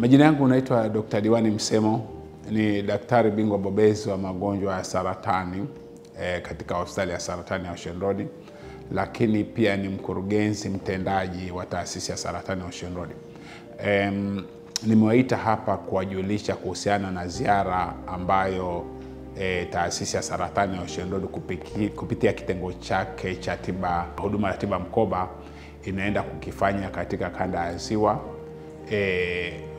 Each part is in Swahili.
Majina yangu naitwa Dr. Diwani Msemo, ni daktari bingwa bobezi wa magonjwa ya saratani katika hospitali ya saratani ya Ocean Road, lakini pia ni mkurugenzi mtendaji wa taasisi ya saratani ya Ocean Road. Nimewaita hapa kuwajulisha kuhusiana na ziara ambayo taasisi ya saratani ya Ocean Road kupitia kitengo chake cha huduma ya tiba mkoba inaenda kukifanya katika kanda ya Ziwa,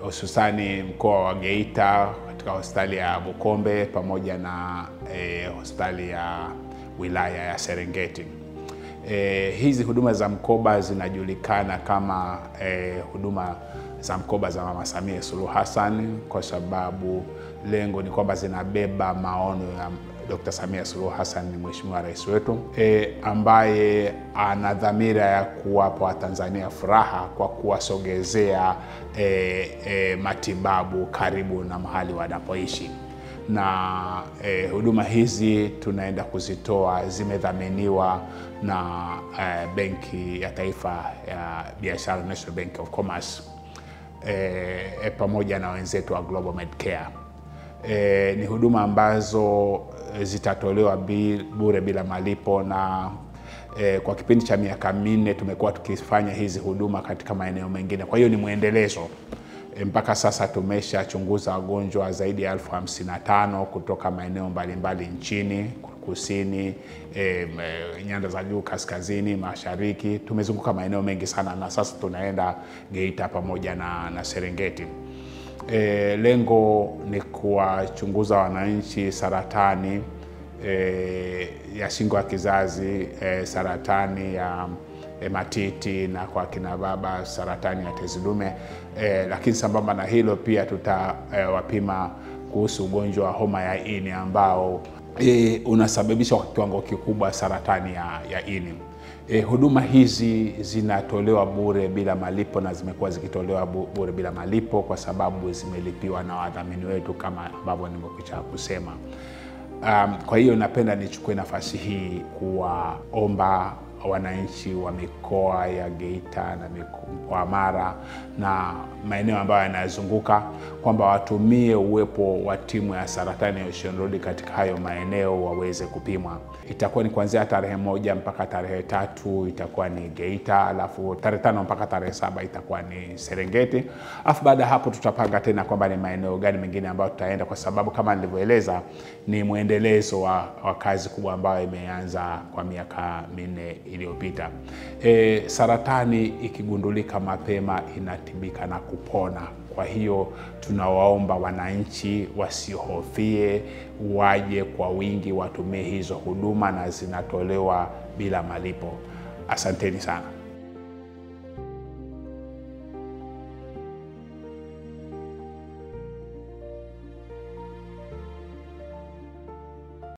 hususani mkoa wa Geita katika hospitali ya Bukombe pamoja na hospitali ya wilaya ya Serengeti. Hizi huduma za mkoba zinajulikana kama huduma za mkoba za Mama Samia Suluhu Hassan, kwa sababu lengo ni kwamba zinabeba maono ya Dr. Samia Suluhu Hassan, ni mheshimiwa rais wetu, ambaye ana dhamira ya kuwapa Watanzania furaha kwa kuwasogezea matibabu karibu na mahali wanapoishi. Na huduma hizi tunaenda kuzitoa, zimedhaminiwa na Benki ya Taifa ya Biashara, National Bank of Commerce, pamoja na wenzetu wa Global Medcare. Ni huduma ambazo zitatolewa bure bila malipo, na kwa kipindi cha miaka 4 tumekuwa tukifanya hizi huduma katika maeneo mengine. Kwa hiyo ni muendelezo. Mpaka sasa tumeshachunguza wagonjwa zaidi ya 55,000 kutoka maeneo mbalimbali nchini, kusini, nyanda za juu, kaskazini, mashariki. Tumezunguka maeneo mengi sana, na sasa tunaenda Geita pamoja na Serengeti. Lengo ni kuwachunguza wananchi saratani ya shingo ya kizazi, saratani ya matiti, na kwa kina baba saratani ya tezi dume. Lakini sambamba na hilo pia tutawapima kuhusu ugonjwa wa homa ya ini ambao unasababisha kwa kiwango kikubwa saratani ya ini. Huduma hizi zinatolewa bure bila malipo, na zimekuwa zikitolewa bure bila malipo kwa sababu zimelipiwa na wadhamini wetu kama ambavyo nimekwisha kusema. Kwa hiyo napenda nichukue nafasi hii kuwaomba wananchi wa mikoa ya Geita na mikoa wa Mara na maeneo ambayo yanazunguka kwamba watumie uwepo wa timu ya saratani ya Ocean Road katika hayo maeneo waweze kupimwa. Itakuwa ni kuanzia tarehe 1 mpaka tarehe 3 itakuwa ni Geita, alafu tarehe 5 mpaka tarehe 7 itakuwa ni Serengeti. Alafu baada hapo tutapanga tena kwamba ni maeneo gani mengine ambayo tutaenda, kwa sababu kama nilivyoeleza ni muendelezo wa kazi kubwa ambayo imeanza kwa miaka 4 iliyopita. Saratani ikigundulika mapema inatibika na kupona. Kwa hiyo tunawaomba wananchi wasihofie, waje kwa wingi watumie hizo huduma, na zinatolewa bila malipo. Asanteni sana.